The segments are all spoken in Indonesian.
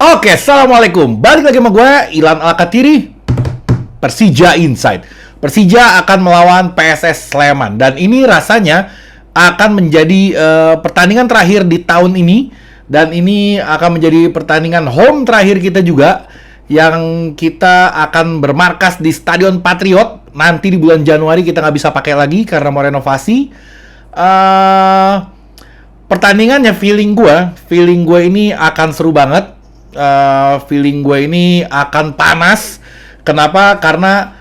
Oke, assalamualaikum. Balik lagi sama gue, Ilan Alkatiri, Persija Insight. Persija akan melawan PSS Sleman dan ini rasanya akan menjadi pertandingan terakhir di tahun ini dan ini akan menjadi pertandingan home terakhir kita juga yang kita akan bermarkas di Stadion Patriot. Nanti di bulan Januari kita nggak bisa pakai lagi karena mau renovasi. Pertandingannya feeling gue ini akan seru banget. Feeling gue ini akan panas. Kenapa? Karena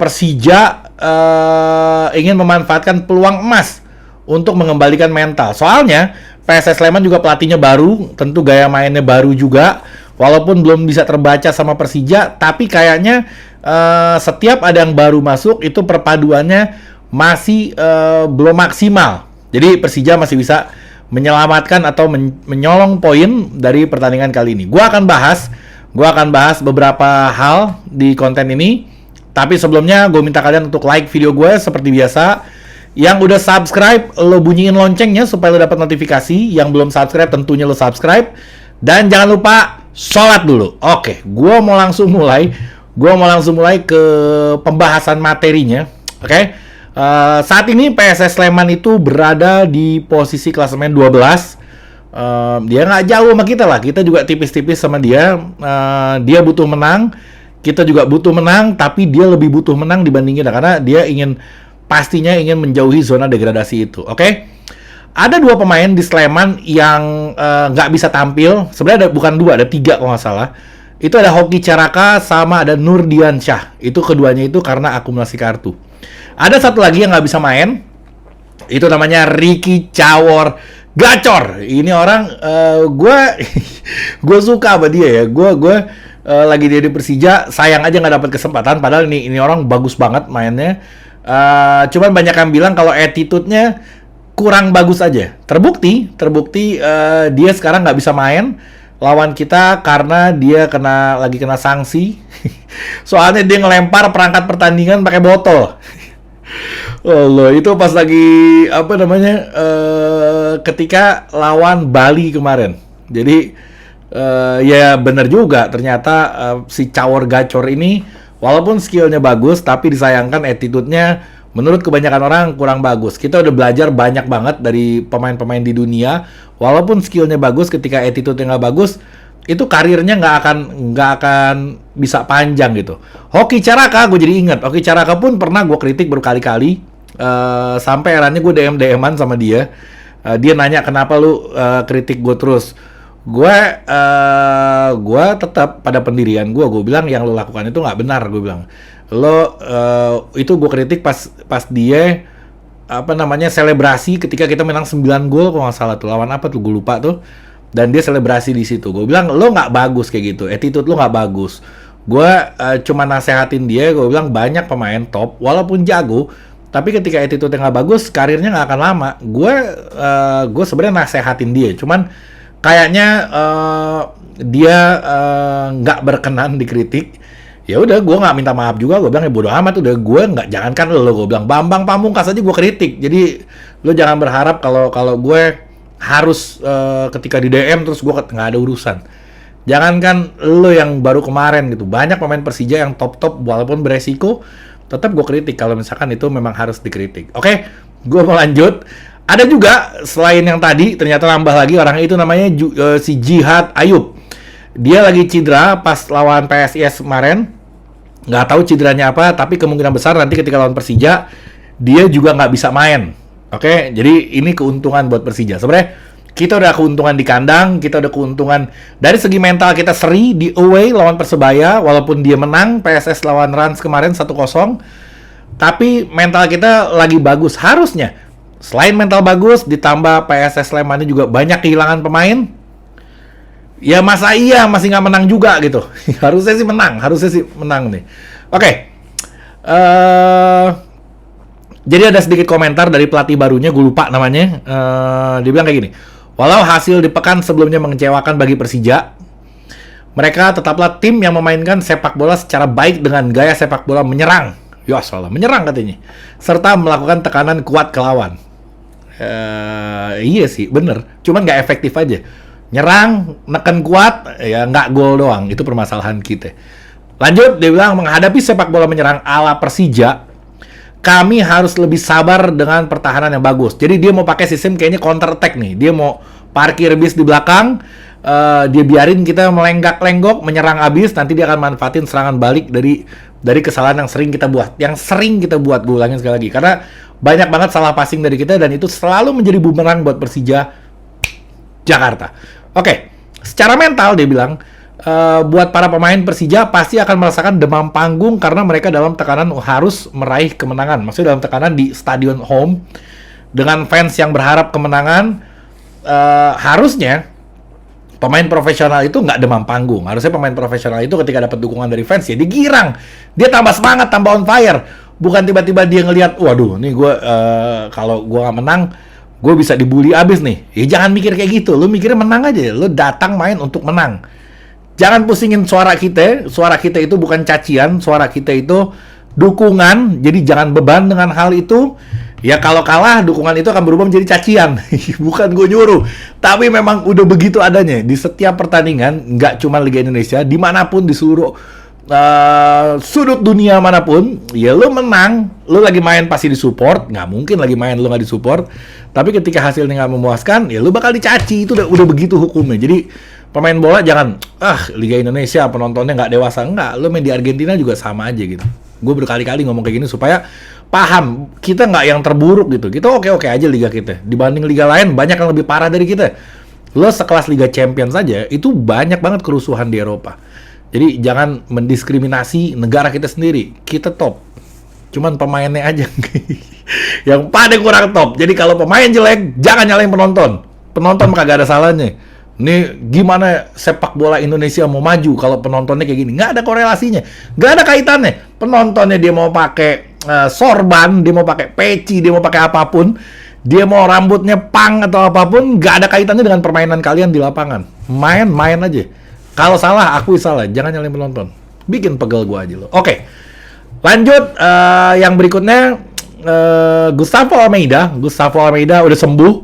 Persija ingin memanfaatkan peluang emas untuk mengembalikan mental. Soalnya PSS Sleman juga pelatihnya baru, tentu gaya mainnya baru juga. Walaupun belum bisa terbaca sama Persija, tapi kayaknya setiap ada yang baru masuk itu perpaduannya masih belum maksimal. Jadi Persija masih bisa menyelamatkan atau menyolong poin dari pertandingan kali ini. Gua akan bahas beberapa hal di konten ini. Tapi sebelumnya gue minta kalian untuk like video gue seperti biasa. Yang udah subscribe, lo bunyiin loncengnya supaya lo dapat notifikasi. Yang belum subscribe tentunya lo subscribe. Dan jangan lupa sholat dulu. Oke, gue mau langsung mulai ke pembahasan materinya. Oke. Saat ini PSS Sleman itu berada di posisi klasemen 12. Dia nggak jauh sama kita lah. Kita juga tipis-tipis sama dia. Dia butuh menang. Kita juga butuh menang. Tapi dia lebih butuh menang dibanding kita. Karena dia pastinya ingin menjauhi zona degradasi itu. Oke? Ada dua pemain di Sleman yang nggak bisa tampil. Sebenarnya bukan dua, ada tiga kalau nggak salah. Itu ada Hoki Caraka sama ada Nurdiansyah. Itu keduanya itu karena akumulasi kartu. Ada satu lagi yang nggak bisa main. Itu namanya Ricky Cawor Gacor. Ini orang gue suka sama dia ya. Gue lagi dia di Persija, sayang aja nggak dapat kesempatan. Padahal ini orang bagus banget mainnya. Cuman banyak yang bilang kalau attitude-nya kurang bagus aja. Terbukti dia sekarang nggak bisa main lawan kita karena dia lagi kena sanksi. Soalnya dia ngelempar perangkat pertandingan pakai botol. Allah, itu pas lagi ketika lawan Bali kemarin. Jadi ya benar juga ternyata si Cawor Gacor ini walaupun skillnya bagus tapi disayangkan attitude-nya menurut kebanyakan orang kurang bagus. Kita udah belajar banyak banget dari pemain-pemain di dunia. Walaupun skillnya bagus, ketika attitude-nya nggak bagus, itu karirnya nggak akan bisa panjang gitu. Hoki Caraka, gue jadi ingat. Hoki Caraka pun pernah gue kritik berkali-kali. Sampai akhirnya gue DM-an sama dia. Dia nanya kenapa lu kritik gue terus. Gue tetap pada pendirian gue. Gue bilang yang lu lakukan itu nggak benar. Gue bilang itu gue kritik pas dia selebrasi ketika kita menang 9 gol kalau nggak salah tuh, lawan apa tuh gue lupa tuh, dan dia selebrasi di situ. Gue bilang lo nggak bagus kayak gitu, attitude lo nggak bagus. Gue cuma nasehatin dia, gue bilang banyak pemain top walaupun jago tapi ketika attitude nggak bagus karirnya nggak akan lama. Gue sebenarnya nasehatin dia, cuman kayaknya dia nggak berkenan dikritik. Ya udah, gue nggak minta maaf juga. Gue bilang ya bodo amat, udah gue nggak, jangankan lo, gue bilang Bambang Pamungkas aja gue kritik. Jadi lo jangan berharap kalau gue harus ketika di DM terus gue nggak ada urusan. Jangankan lo yang baru kemarin gitu, banyak pemain Persija yang top walaupun beresiko tetap gue kritik kalau misalkan itu memang harus dikritik. Oke, gue mau lanjut. Ada juga selain yang tadi ternyata nambah lagi orang itu namanya si Jihad Ayub. Dia lagi cedera pas lawan PSIS kemarin. Nggak tahu cederanya apa, tapi kemungkinan besar nanti ketika lawan Persija dia juga nggak bisa main. Oke, jadi ini keuntungan buat Persija. Sebenarnya kita udah keuntungan di kandang, kita udah keuntungan dari segi mental. Kita seri di away lawan Persebaya, walaupun dia menang PSS lawan Rans kemarin 1-0, tapi mental kita lagi bagus. Harusnya selain mental bagus, ditambah PSS Sleman juga banyak kehilangan pemain. Ya masa iya masih nggak menang juga gitu. Harusnya sih menang nih. Oke. Jadi ada sedikit komentar dari pelatih barunya, gue lupa namanya. Dia bilang kayak gini. Walau hasil di pekan sebelumnya mengecewakan bagi Persija, mereka tetaplah tim yang memainkan sepak bola secara baik dengan gaya sepak bola menyerang. Ya salah, menyerang katanya. Serta melakukan tekanan kuat ke lawan. Iya sih, bener. Cuman nggak efektif aja. nyerang, neken kuat, ya nggak gol doang. Itu permasalahan kita. Lanjut, dia bilang menghadapi sepak bola menyerang ala Persija, kami harus lebih sabar dengan pertahanan yang bagus. Jadi dia mau pakai sistem kayaknya counter attack nih. Dia mau parkir bis di belakang, dia biarin kita melenggak-lenggok, menyerang abis, nanti dia akan manfaatin serangan balik dari kesalahan yang sering kita buat. Gue ulangin sekali lagi. Karena banyak banget salah passing dari kita, dan itu selalu menjadi bumerang buat Persija Jakarta. Oke, secara mental dia bilang, buat para pemain Persija pasti akan merasakan demam panggung karena mereka dalam tekanan harus meraih kemenangan. Maksudnya dalam tekanan di stadion home dengan fans yang berharap kemenangan. Harusnya pemain profesional itu nggak demam panggung. Harusnya pemain profesional itu ketika dapat dukungan dari fans ya dia girang, dia tambah semangat, tambah on fire. Bukan tiba-tiba dia ngelihat, waduh, nih gue kalau gue nggak menang, gue bisa dibully abis nih. Ya jangan mikir kayak gitu. Lu mikirnya menang aja. Lu datang main untuk menang. Jangan pusingin suara kita. Suara kita itu bukan cacian. Suara kita itu dukungan. Jadi jangan beban dengan hal itu. Ya kalau kalah, dukungan itu akan berubah menjadi cacian. Bukan gue nyuruh. Tapi memang udah begitu adanya. Di setiap pertandingan, nggak cuma Liga Indonesia, dimanapun di seluruh sudut dunia manapun, ya lu menang, lu lagi main pasti disupport. Nggak mungkin lagi main lu nggak disupport. Tapi ketika hasilnya nggak memuaskan, ya lu bakal dicaci. Itu udah begitu hukumnya. Jadi pemain bola jangan, Liga Indonesia penontonnya nggak dewasa. Nggak, lu main di Argentina juga sama aja gitu. Gue berkali-kali ngomong kayak gini supaya paham, kita nggak yang terburuk gitu. Kita oke-oke aja liga kita. Dibanding liga lain, banyak yang lebih parah dari kita. Lo sekelas Liga Champions saja, itu banyak banget kerusuhan di Eropa. Jadi jangan mendiskriminasi negara kita sendiri. Kita top. Cuman pemainnya aja yang paling kurang top. Jadi kalau pemain jelek, jangan nyalain penonton. Penonton kagak ada salahnya. Ini gimana sepak bola Indonesia mau maju kalau penontonnya kayak gini? Nggak ada korelasinya. Nggak ada kaitannya. Penontonnya dia mau pakai sorban, dia mau pakai peci, dia mau pakai apapun, dia mau rambutnya pang atau apapun, nggak ada kaitannya dengan permainan kalian di lapangan. Main aja. Kalau salah, akui salah. Jangan nyalain penonton. Bikin pegel gua aja lo. Oke. Lanjut, yang berikutnya, Gustavo Almeida. Gustavo Almeida udah sembuh.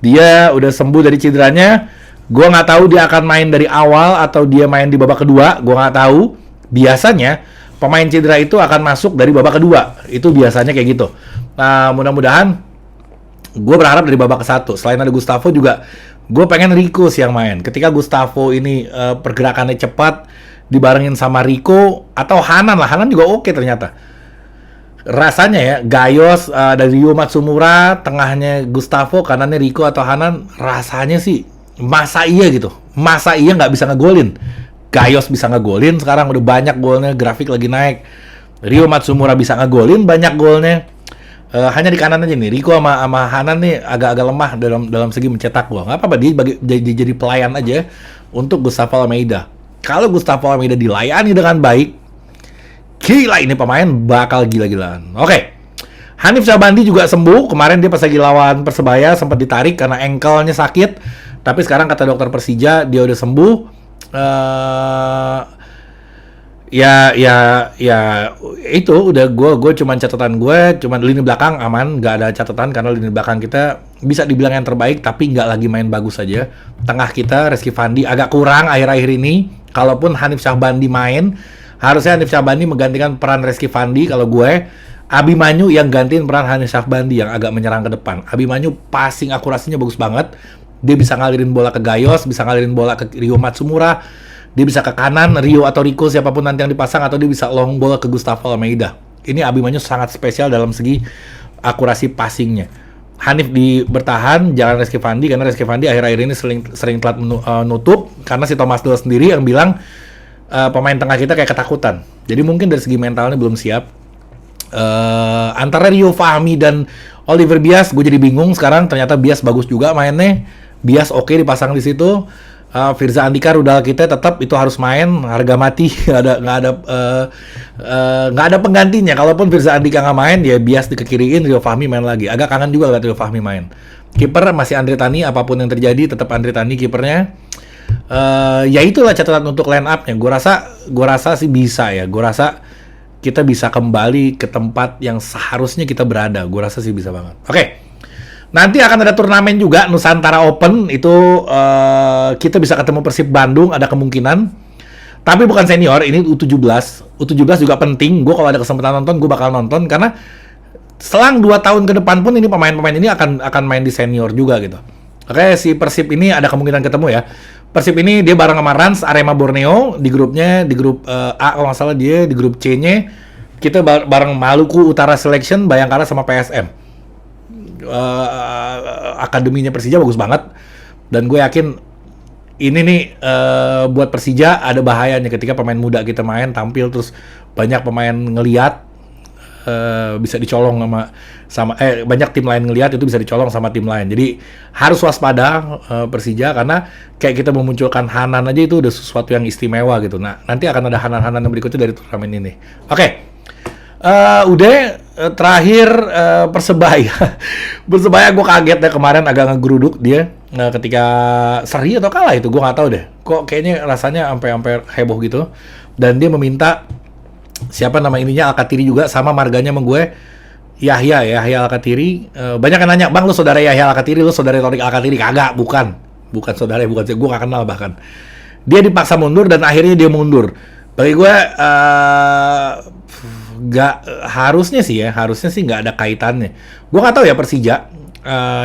Dia udah sembuh dari cederanya. Gua nggak tahu dia akan main dari awal atau dia main di babak kedua. Gua nggak tahu. Biasanya pemain cedera itu akan masuk dari babak kedua. Itu biasanya kayak gitu. Nah, mudah-mudahan gue berharap dari babak ke-1. Selain ada Gustavo juga, gue pengen Rico sih yang main. Ketika Gustavo ini pergerakannya cepat, dibarengin sama Rico atau Hanan lah. Hanan juga oke ternyata. Rasanya ya, Gayos, dari Rio Matsumura, tengahnya Gustavo, kanannya Rico atau Hanan, rasanya sih masa iya gitu. Masa iya nggak bisa ngegolin. Gayos bisa ngegolin, sekarang udah banyak golnya, grafik lagi naik. Rio Matsumura bisa ngegolin, banyak golnya. Hanya di kanan aja nih, Rico sama Hanan nih agak-agak lemah dalam segi mencetak gol. Nggak apa-apa, dia jadi pelayan aja untuk Gustavo Almeida. Kalau Gustavo Almeida dilayani dengan baik, gila ini pemain bakal gila-gilaan. Oke. Hanif Syahbandi juga sembuh. Kemarin dia pas lagi lawan Persebaya sempat ditarik karena ankle-nya sakit. Tapi sekarang kata dokter Persija dia udah sembuh. Ya itu udah gue cuman catatan cuman lini belakang aman, nggak ada catatan karena lini belakang kita bisa dibilang yang terbaik tapi nggak lagi main bagus aja. Tengah kita Rizky Fandi agak kurang akhir-akhir ini. Kalaupun Hanif Syahbandi main, harusnya Hanif Syahbandi menggantikan peran Rizky Fandi. Kalau gue Abimanyu yang gantiin peran Hanif Syahbandi yang agak menyerang ke depan. Abimanyu passing akurasinya bagus banget. Dia bisa ngalirin bola ke Gayos, bisa ngalirin bola ke Rio Matsumura. Dia bisa ke kanan, Rio atau Rico siapapun nanti yang dipasang, atau dia bisa long bola ke Gustavo Almeida. Ini Abimanyu sangat spesial dalam segi akurasi passingnya. Hanif bertahan, jangan Rizky Fandi, karena Rizky Fandi akhir-akhir ini sering telat menutup, karena si Thomas Doll sendiri yang bilang pemain tengah kita kayak ketakutan. Jadi mungkin dari segi mentalnya belum siap. Antara Rio Fahmi dan Oliver Bias, gue jadi bingung sekarang. Ternyata Bias bagus juga mainnya. Bias oke dipasang di situ. Firza Andika rudal kita tetap itu harus main, harga mati. Nggak ada penggantinya. Kalaupun Firza Andika nggak main, ya Bias dikekiriin, Rio Fahmi main lagi. Agak kangen juga lihat Rio Fahmi main. Kiper masih Andre Tani, apapun yang terjadi tetap Andre Tani kipernya. Ya itulah catatan untuk line up-nya. Gue rasa sih bisa ya. Gue rasa kita bisa kembali ke tempat yang seharusnya kita berada. Gue rasa sih bisa banget. Oke. Nanti akan ada turnamen juga Nusantara Open itu kita bisa ketemu Persib Bandung ada kemungkinan. Tapi bukan senior, ini U17. U17 juga penting. Gue kalau ada kesempatan nonton, gue bakal nonton karena selang 2 tahun ke depan pun ini pemain-pemain ini akan main di senior juga gitu. Oke, si Persib ini ada kemungkinan ketemu ya. Persib ini dia bareng sama Rans Arema Borneo di grupnya, di grup A kalau nggak salah dia, di grup C-nya kita bareng Maluku Utara Selection, Bayangkara sama PSM. Akademinya Persija bagus banget dan gue yakin ini nih buat Persija ada bahayanya ketika pemain muda kita main tampil terus banyak pemain ngelihat bisa dicolong sama banyak tim lain ngelihat itu bisa dicolong sama tim lain. Jadi harus waspada Persija karena kayak kita memunculkan Hanan aja itu udah sesuatu yang istimewa gitu. Nah, nanti akan ada Hanan-Hanan yang berikutnya dari turnamen ini. Oke. Udah terakhir Persebaya. Persebaya gue kaget deh kemarin agak ngegeruduk dia ketika seri atau kalah itu gue nggak tahu deh. Kok kayaknya rasanya sampai heboh gitu. Dan dia meminta siapa nama ininya Alkatiri juga sama marganya sama gue Yahya Alkatiri. Banyak yang nanya, "Bang, lu saudara Yahya Alkatiri, lu saudara Torik Alkatiri?" Kagak, bukan saudara, gue gak kenal bahkan. Dia dipaksa mundur dan akhirnya dia mundur. Bagi gue harusnya sih nggak ada kaitannya. Gue nggak tahu ya Persija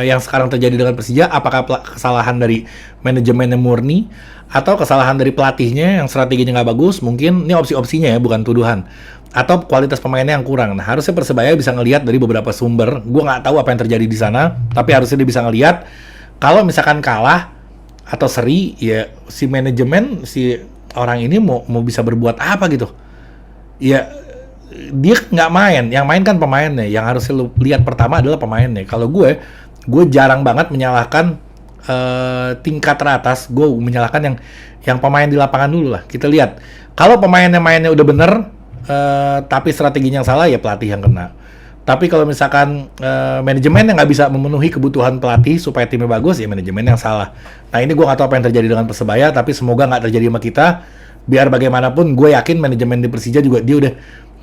yang sekarang terjadi dengan Persija apakah kesalahan dari manajemennya murni atau kesalahan dari pelatihnya yang strateginya nggak bagus. Mungkin ini opsi-opsinya ya, bukan tuduhan, atau kualitas pemainnya yang kurang. Nah, harusnya Persebaya bisa ngelihat dari beberapa sumber. Gue nggak tahu apa yang terjadi di sana, tapi harusnya dia bisa ngelihat kalau misalkan kalah atau seri ya si manajemen si orang ini mau bisa berbuat apa gitu ya. Dia nggak main, yang main kan pemainnya. Yang harus lu lihat pertama adalah pemainnya. Kalau gue jarang banget menyalahkan tingkat teratas. Gue menyalahkan yang pemain di lapangan dulu lah. Kita lihat kalau pemainnya mainnya udah bener tapi strateginya yang salah ya pelatih yang kena. Tapi kalau misalkan manajemen yang nggak bisa memenuhi kebutuhan pelatih supaya timnya bagus ya manajemen yang salah. Nah, ini gue nggak tahu apa yang terjadi dengan Persebaya, tapi semoga nggak terjadi sama kita. Biar bagaimanapun gue yakin manajemen di Persija juga dia udah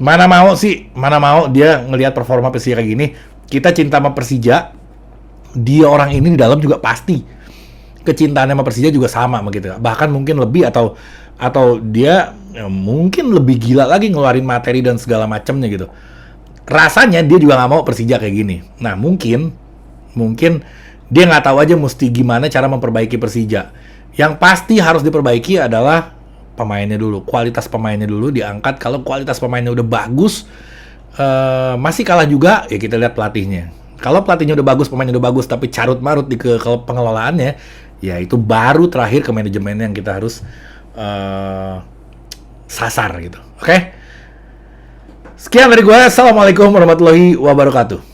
mana mau dia ngelihat performa Persija kayak gini. Kita cinta sama Persija, dia orang ini di dalam juga pasti kecintaannya sama Persija juga sama gitu. Bahkan mungkin lebih atau dia ya, mungkin lebih gila lagi ngeluarin materi dan segala macamnya gitu. Rasanya dia juga nggak mau Persija kayak gini. Nah, mungkin dia nggak tahu aja mesti gimana cara memperbaiki Persija. Yang pasti harus diperbaiki adalah pemainnya dulu, kualitas pemainnya dulu diangkat. Kalau kualitas pemainnya udah bagus, masih kalah juga, ya kita lihat pelatihnya. Kalau pelatihnya udah bagus, pemainnya udah bagus, tapi carut-marut di pengelolaannya, ya itu baru terakhir ke manajemennya yang kita harus sasar gitu. Oke? Sekian dari gue. Assalamualaikum warahmatullahi wabarakatuh.